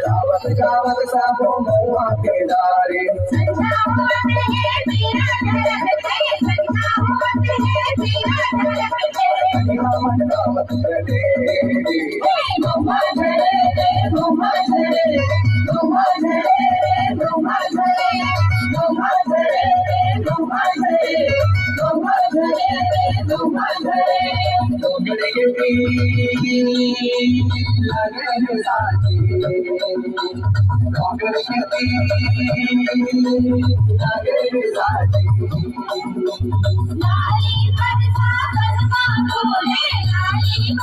गावत गावत साबो महुआ के डारे मन गावत करे घुमा झरे घुमा झरे घुमा झरे घुमा झरे घुमा झरे घुमा झरे घुमा झरे घुमा झरे डोगरे की लगन साथी डोगरे की लगन साथी लाली बरसा बरसा बोले लाली